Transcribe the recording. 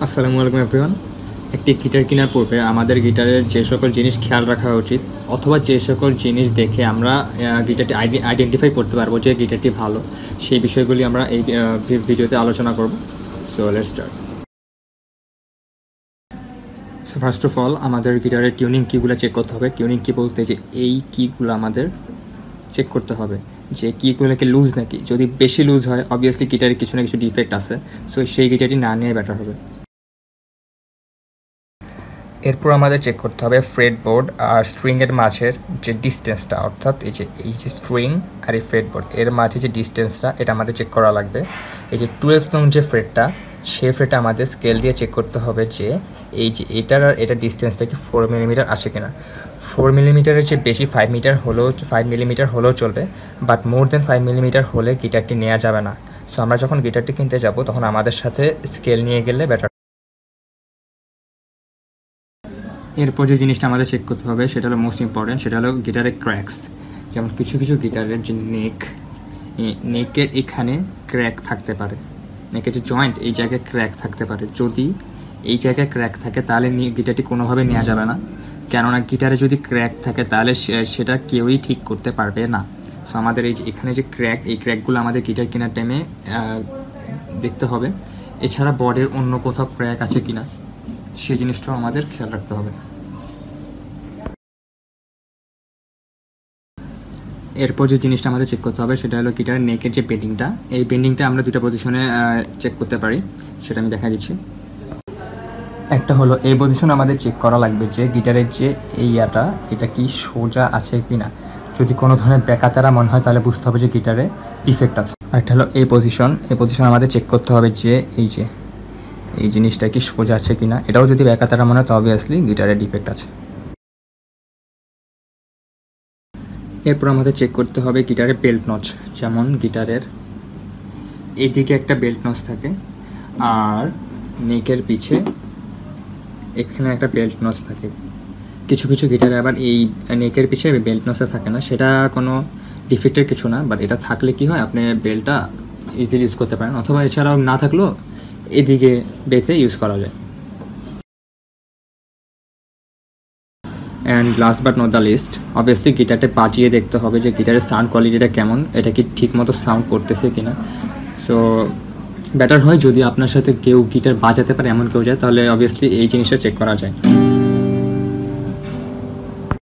আসসালামু আলাইকুম এভরিওয়ান। একটি গিটার কেনার পূর্বে আমাদের গিটারের যে সকল জিনিস খেয়াল রাখা উচিত অথবা যে সকল জিনিস দেখে আমরা গিটারটি আইডেন্টিফাই করতে পারবো যে গিটারটি ভালো, সেই বিষয়গুলি আমরা এই ভিডিওতে আলোচনা করব। So let's start. So first of all আমাদের গিটারের টিউনিং কিগুলো চেক করতে হবে। টিউনিং কি বলতে যে এই কিগুলো আমাদের চেক করতে হবে যে কিগুলোকে লুজ নাকি। যদি বেশি লুজ হয় অবভিয়াসলি গিটারে কিছু না কিছু ডিফেক্ট আছে, সো সেই গিটারটি না নেওয়াই বেটার হবে। এরপর আমাদের চেক করতে হবে ফ্রেটবোর্ড আর স্ট্রিংয়ের মাঝের যে ডিস্টেন্সটা, অর্থাৎ এই যে স্ট্রিং আর এই ফ্রেটবোর্ড এর মাঝে যে ডিস্টেন্সটা, এটা আমাদের চেক করা লাগবে। এই যে 12 নং যে ফ্রেটটা, সেই ফ্রেটটা আমাদের স্কেল দিয়ে চেক করতে হবে যে এই যে এটার আর এটার ডিস্টেন্সটা কি 4 মিলিমিটার আসে কিনা। 4 মিলিমিটারের চেয়ে বেশি 5 মিলিমিটার হলেও চলবে, বাট মোর দেন 5 মিলিমিটার হলে গিটারটি নেওয়া যাবে না। সো আমরা যখন গিটারটি কিনতে যাব তখন আমাদের সাথে স্কেল নিয়ে গেলে বেটার। এরপর যে জিনিসটা আমাদের চেক করতে হবে সেটা হলো মোস্ট ইম্পর্টেন্ট, সেটা হলো গিটারের ক্র্যাকস। যেমন কিছু কিছু গিটারের যে নেকের এখানে ক্র্যাক থাকতে পারে, নেকের যে জয়েন্ট এই জায়গায় ক্র্যাক থাকতে পারে। যদি এই জায়গায় ক্র্যাক থাকে তাহলে গিটারটি কোনোভাবে নেওয়া যাবে না, কেননা গিটারে যদি ক্র্যাক থাকে তাহলে সেটা কেউই ঠিক করতে পারবে না। সো আমাদের এই যে এখানে যে ক্র্যাক, এই ক্র্যাকগুলো আমাদের গিটার কেনার টাইমে দেখতে হবে। এছাড়া বডির অন্য কোথাও ক্র্যাক আছে কিনা সেই জিনিসটাও আমাদের খেয়াল রাখতে হবে। এরপর যে জিনিসটা আমাদের চেক করতে হবে সেটা হলো গিটারের নেকের যে বেন্ডিংটা। এই বেন্ডিংটা আমরা দুটো পজিশনে চেক করতে পারি, সেটা আমি দেখা দিচ্ছি। একটা হলো এই পজিশন আমাদের চেক করা লাগবে যে গিটারের যে এইটা এটা কি সোজা আছে কি না। যদি কোনো ধরনের বেকাতারা মনে হয় তাহলে বুঝতে হবে যে গিটারে ডিফেক্ট আছে। আর একটা হলো এই পজিশন আমাদের চেক করতে হবে যে এই জিনিসটা কি সোজা আছে কি না। এটাও যদি বেকাতারা মনে হয় তো অবভিয়াসলি গিটারে ডিফেক্ট আছে। এরপর আমাদের চেক করতে হবে গিটারের বেল্ট নচ। যেমন গিটারের এইদিকে একটা বেল্ট নচ থাকে আর নেকের পিছে এখানে একটা বেল্ট নচ থাকে। কিছু কিছু গিটারে আবার এই নেকের পিছে বেল্ট নচটা থাকে না, সেটা কোনো ডিফেক্টের কিছু না, বাট এটা থাকলে কি হয় আপনি বেল্টটা ইজিলি ইউজ করতে পারেন, অথবা এছাড়াও না থাকলেও এদিকে বেঁধে ইউজ করা যায়। And last but not the least, obviously গিটারটা বাজিয়ে দেখতে হবে যে গিটারের সাউন্ড কোয়ালিটিটা কেমন, এটা কি ঠিক মতো সাউন্ড করতেছে কিনা। সো বেটার হয় যদি আপনার সাথে কেউ গিটার বাজাতে পারে এমন কেউ যায়, তাহলে অবভিয়াসলি এই জিনিসটা চেক করা যায়।